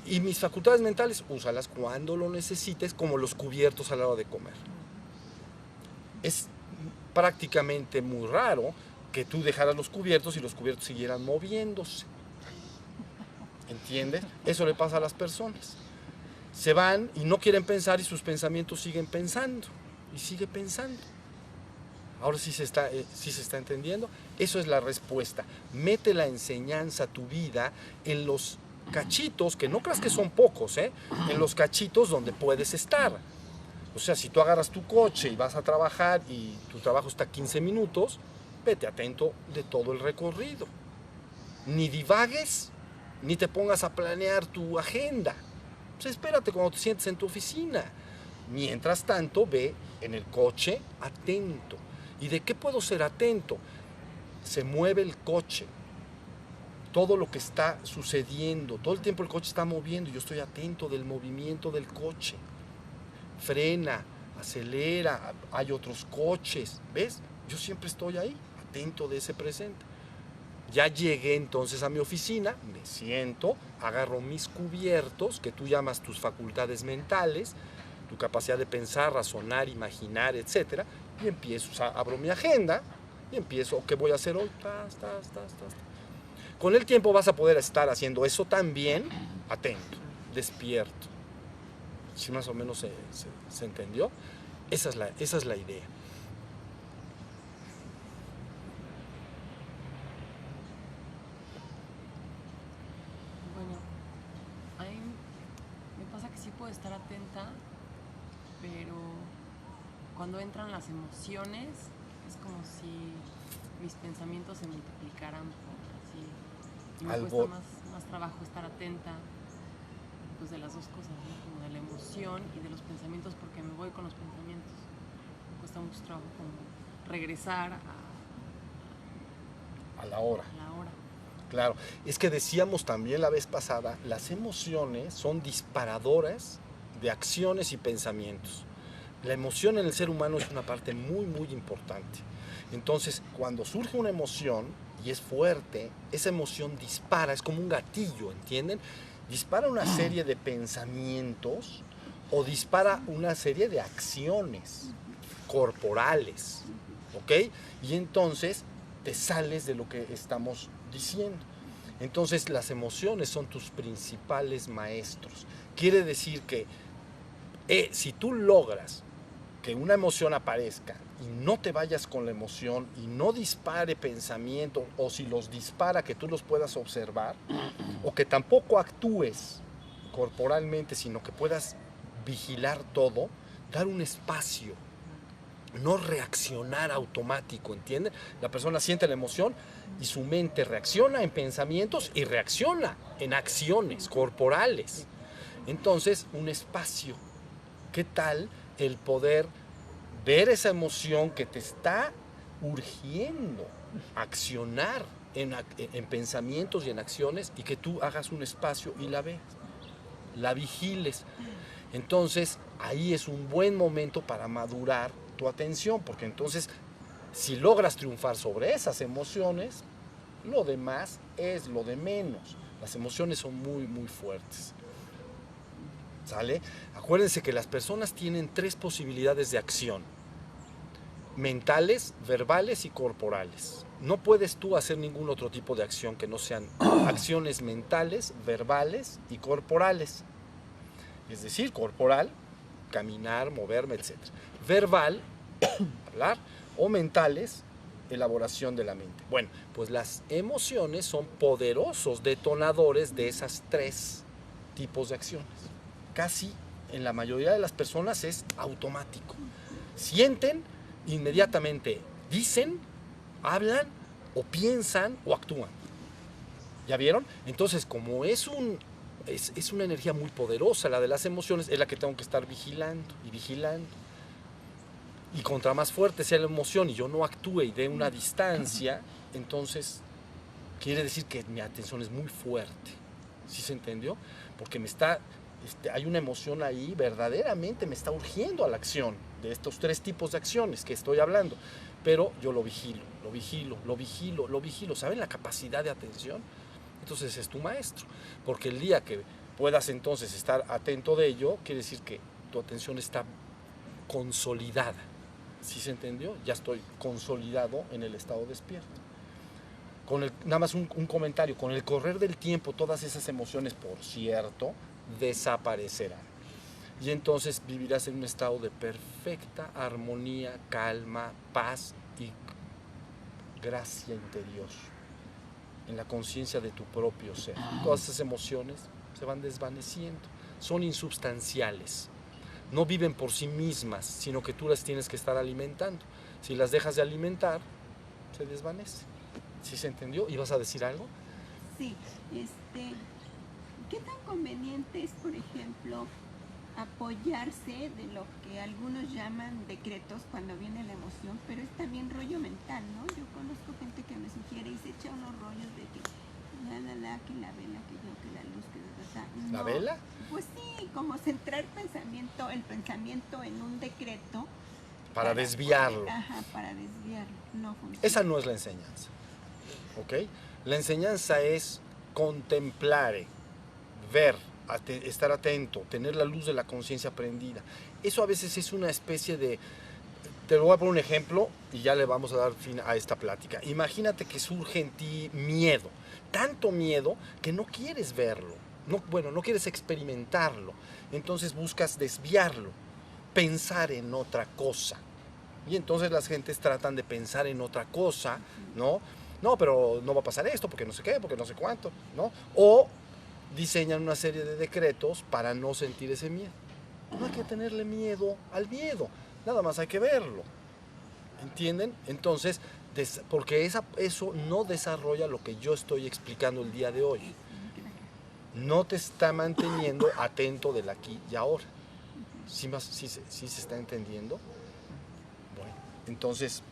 ¿y mis facultades mentales? Úsalas cuando lo necesites, como los cubiertos a la hora de comer. Es prácticamente muy raro que tú dejaras los cubiertos y los cubiertos siguieran moviéndose. ¿Entiendes? Eso le pasa a las personas. Se van y no quieren pensar y sus pensamientos siguen pensando. Y sigue pensando. Ahora sí se está entendiendo. Eso es la respuesta. Mete la enseñanza a tu vida en los cachitos, que no creas que son pocos, en los cachitos donde puedes estar. O sea, si tú agarras tu coche y vas a trabajar y tu trabajo está 15 minutos, vete atento de todo el recorrido. Ni divagues, ni te pongas a planear tu agenda. Pues espérate cuando te sientes en tu oficina. Mientras tanto, ve en el coche atento. ¿Y de qué puedo ser atento? Se mueve el coche. Todo lo que está sucediendo, todo el tiempo el coche está moviendo. Yo estoy atento del movimiento del coche. Frena, acelera, hay otros coches. ¿Ves? Yo siempre estoy ahí, atento de ese presente. Ya llegué entonces a mi oficina, me siento, agarro mis cubiertos, que tú llamas tus facultades mentales, tu capacidad de pensar, razonar, imaginar, etc. Y empiezo, o sea, abro mi agenda y empiezo, ¿qué voy a hacer hoy? Con el tiempo vas a poder estar haciendo eso también, atento, despierto. ¿Sí más o menos se entendió? Esa es la idea. Estar atenta, pero cuando entran las emociones es como si mis pensamientos se multiplicaran así, y me cuesta más trabajo estar atenta, pues, de las dos cosas, ¿no? Como de la emoción y de los pensamientos, porque me voy con los pensamientos. Me cuesta mucho trabajo como regresar a la hora. Claro, es que decíamos también la vez pasada, las emociones son disparadoras de acciones y pensamientos. La emoción en el ser humano es una parte muy, muy importante. Entonces, cuando surge una emoción y es fuerte, esa emoción dispara, es como un gatillo, ¿entienden? Dispara una serie de pensamientos o dispara una serie de acciones corporales, ¿ok? Y entonces te sales de lo que estamos diciendo. Entonces las emociones son tus principales maestros. Quiere decir que si tú logras que una emoción aparezca y no te vayas con la emoción y no dispare pensamiento, o si los dispara que tú los puedas observar, o que tampoco actúes corporalmente, sino que puedas vigilar todo, dar un espacio, no reaccionar automático, ¿entienden? La persona siente la emoción y su mente reacciona en pensamientos y reacciona en acciones corporales. Entonces, un espacio. ¿Qué tal el poder ver esa emoción que te está urgiendo accionar en pensamientos y en acciones, y que tú hagas un espacio y la veas, la vigiles? Entonces, ahí es un buen momento para madurar tu atención, porque entonces, si logras triunfar sobre esas emociones, lo demás es lo de menos. Las emociones son muy, muy fuertes. ¿Sale? Acuérdense que las personas tienen 3 posibilidades de acción: mentales, verbales y corporales. No puedes tú hacer ningún otro tipo de acción que no sean acciones mentales, verbales y corporales. Es decir, corporal, caminar, moverme, etc. Verbal, hablar, o mentales, elaboración de la mente. Bueno, pues las emociones son poderosos detonadores de esas 3 tipos de acciones. Casi en la mayoría de las personas es automático. Sienten, inmediatamente dicen, hablan, o piensan, o actúan. ¿Ya vieron? Entonces, como es una energía muy poderosa, la de las emociones, es la que tengo que estar vigilando y vigilando. Y contra más fuerte sea la emoción y yo no actúe y dé una distancia, entonces quiere decir que mi atención es muy fuerte. ¿Sí se entendió? Porque hay una emoción ahí, verdaderamente me está urgiendo a la acción de estos 3 tipos de acciones que estoy hablando. Pero yo lo vigilo. ¿Saben la capacidad de atención? Entonces es tu maestro. Porque el día que puedas entonces estar atento de ello, quiere decir que tu atención está consolidada. ¿Sí se entendió? Ya estoy consolidado en el estado despierto. Nada más un comentario. Con el correr del tiempo, todas esas emociones, por cierto, desaparecerán. Y entonces vivirás en un estado de perfecta armonía, calma, paz y gracia interior, en la conciencia de tu propio ser. Todas esas emociones se van desvaneciendo, son insubstanciales. No viven por sí mismas, sino que tú las tienes que estar alimentando. Si las dejas de alimentar, se desvanece. ¿Sí se entendió? ¿Ibas a decir algo? Sí, ¿qué tan conveniente es, por ejemplo, apoyarse de lo que algunos llaman decretos cuando viene la emoción, pero es también rollo mental, ¿no? Yo conozco gente que me sugiere y se echa unos rollos de que que la vela, que yo, que la luz, que no. ¿La vela? Pues sí, como centrar el pensamiento en un decreto. Para desviarlo. Para desviarlo. No funciona. Esa no es la enseñanza, ¿ok? La enseñanza es contemplar, ver, estar atento, tener la luz de la conciencia prendida. Eso a veces es una especie de... Te lo voy a poner un ejemplo y ya le vamos a dar fin a esta plática. Imagínate que surge en ti miedo, tanto miedo que no quieres verlo, no quieres experimentarlo. Entonces buscas desviarlo, pensar en otra cosa. Y entonces las gentes tratan de pensar en otra cosa, ¿no? No, pero no va a pasar esto, porque no sé qué, porque no sé cuánto, ¿no? O diseñan una serie de decretos para no sentir ese miedo. No hay que tenerle miedo al miedo, nada más hay que verlo, ¿entienden? Entonces, porque eso no desarrolla lo que yo estoy explicando el día de hoy. No te está manteniendo atento del aquí y ahora. ¿Sí se está entendiendo? Bueno, entonces...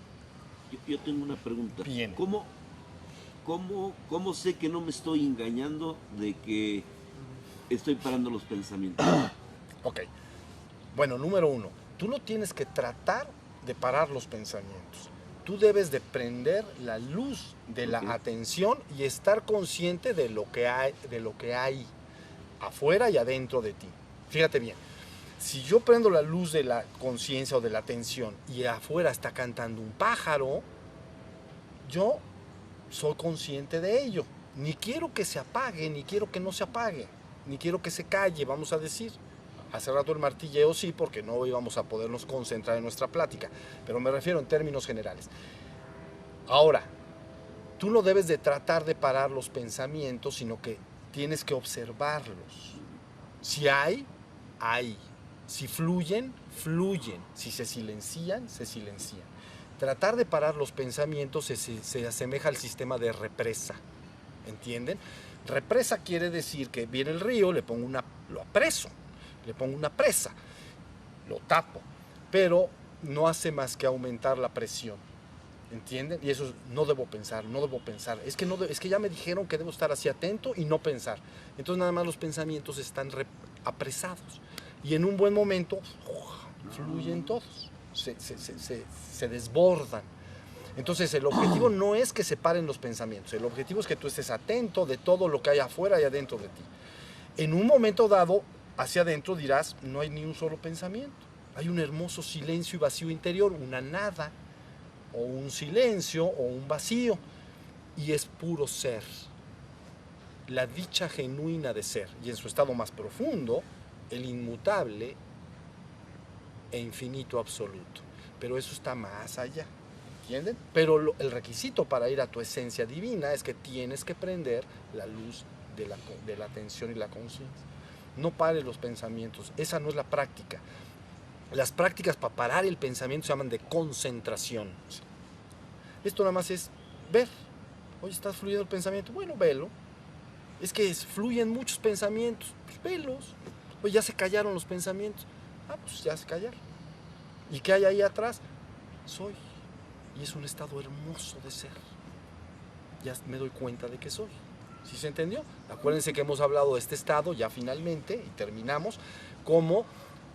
Yo tengo una pregunta. Bien. ¿Cómo sé que no me estoy engañando de que estoy parando los pensamientos? Ok. Bueno, número uno, tú no tienes que tratar de parar los pensamientos. Tú debes de prender la luz de la atención y estar consciente de lo que hay afuera y adentro de ti. Fíjate bien, si yo prendo la luz de la conciencia o de la atención y afuera está cantando un pájaro, yo soy consciente de ello. Ni quiero que se apague, ni quiero que no se apague, ni quiero que se calle, vamos a decir. Hace rato el martilleo sí, porque no íbamos a podernos concentrar en nuestra plática, pero me refiero en términos generales. Ahora, tú no debes de tratar de parar los pensamientos, sino que tienes que observarlos. Si hay. Si fluyen, fluyen. Si se silencian, se silencian. Tratar de parar los pensamientos se asemeja al sistema de represa, ¿entienden? Represa quiere decir que viene el río, lo apreso, le pongo una presa, lo tapo, pero no hace más que aumentar la presión, ¿entienden? Y eso no debo pensar, es que ya me dijeron que debo estar así atento y no pensar. Entonces nada más los pensamientos están apresados y en un buen momento fluyen todos, se desbordan. Entonces el objetivo no es que se paren los pensamientos, el objetivo es que tú estés atento de todo lo que hay afuera y adentro de ti. En un momento dado, hacia adentro dirás, no hay ni un solo pensamiento, hay un hermoso silencio y vacío interior, una nada, o un silencio, o un vacío, y es puro ser, la dicha genuina de ser, y en su estado más profundo, el inmutable e infinito absoluto, pero eso está más allá, ¿entienden? Pero el requisito para ir a tu esencia divina es que tienes que prender la luz de la atención y la conciencia. No pares los pensamientos, esa no es la práctica. Las prácticas para parar el pensamiento se llaman de concentración. Esto nada más es ver. Oye, ¿está fluyendo el pensamiento? Bueno, velo. Es que fluyen muchos pensamientos, pues velos. Oye, ya se callaron los pensamientos. Pues ya se callaron. ¿Y qué hay ahí atrás? Soy. Y es un estado hermoso de ser. Ya me doy cuenta de que soy. ¿Sí se entendió? Acuérdense que hemos hablado de este estado ya finalmente, y terminamos, como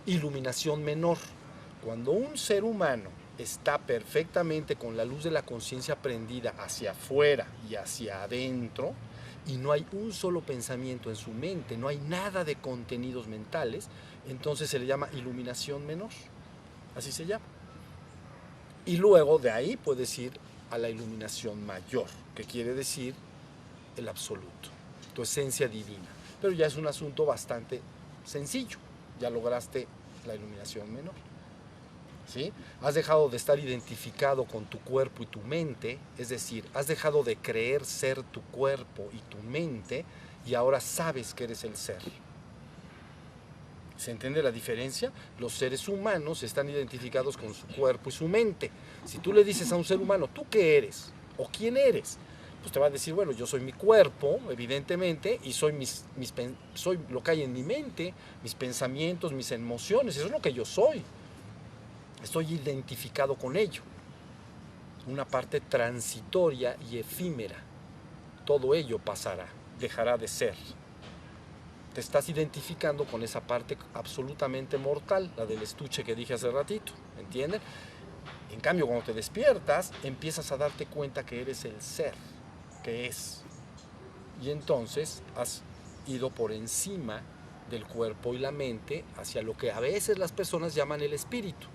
iluminación menor. Cuando un ser humano está perfectamente con la luz de la conciencia prendida hacia afuera y hacia adentro, y no hay un solo pensamiento en su mente, no hay nada de contenidos mentales, entonces se le llama iluminación menor. Así se llama. Y luego de ahí puedes ir a la iluminación mayor, que quiere decir el absoluto, tu esencia divina. Pero ya es un asunto bastante sencillo, ya lograste la iluminación menor. ¿Sí? Has dejado de estar identificado con tu cuerpo y tu mente, es decir, has dejado de creer ser tu cuerpo y tu mente, y ahora sabes que eres el ser. ¿Se entiende la diferencia? Los seres humanos están identificados con su cuerpo y su mente. Si tú le dices a un ser humano, ¿tú qué eres? ¿O quién eres? pues te va a decir, bueno, yo soy mi cuerpo, evidentemente, y soy soy lo que hay en mi mente, mis pensamientos, mis emociones, eso es lo que yo soy. Estoy identificado con ello. Una parte transitoria y efímera. Todo ello pasará, dejará de ser. Te estás identificando con esa parte absolutamente mortal, la del estuche que dije hace ratito, ¿entienden? En cambio, cuando te despiertas, empiezas a darte cuenta que eres el ser, que es. Y entonces has ido por encima del cuerpo y la mente hacia lo que a veces las personas llaman el espíritu.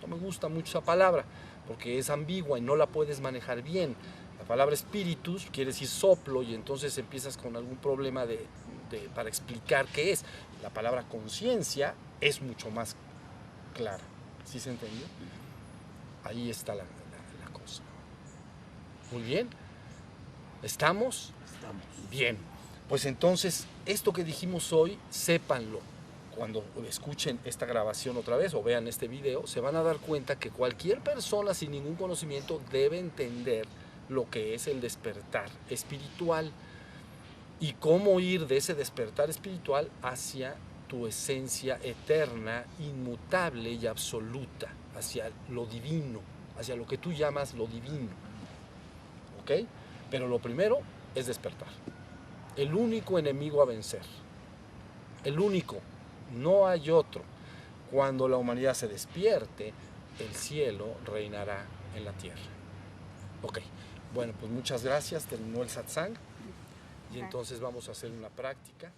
No me gusta mucho esa palabra, porque es ambigua y no la puedes manejar bien. La palabra espíritus quiere decir soplo y entonces empiezas con algún problema para explicar qué es. La palabra conciencia es mucho más clara. ¿Sí se entendió? Ahí está la cosa. Muy bien. ¿Estamos? Estamos. Bien. Pues entonces, esto que dijimos hoy, sépanlo. Cuando escuchen esta grabación otra vez o vean este video, se van a dar cuenta que cualquier persona sin ningún conocimiento debe entender lo que es el despertar espiritual y cómo ir de ese despertar espiritual hacia tu esencia eterna, inmutable y absoluta, hacia lo divino, hacia lo que tú llamas lo divino. ¿Ok? Pero lo primero es despertar. El único enemigo a vencer. El único. No hay otro. Cuando la humanidad se despierte, el cielo reinará en la tierra. Ok. Bueno, pues muchas gracias. Terminó el satsang. Y entonces vamos a hacer una práctica.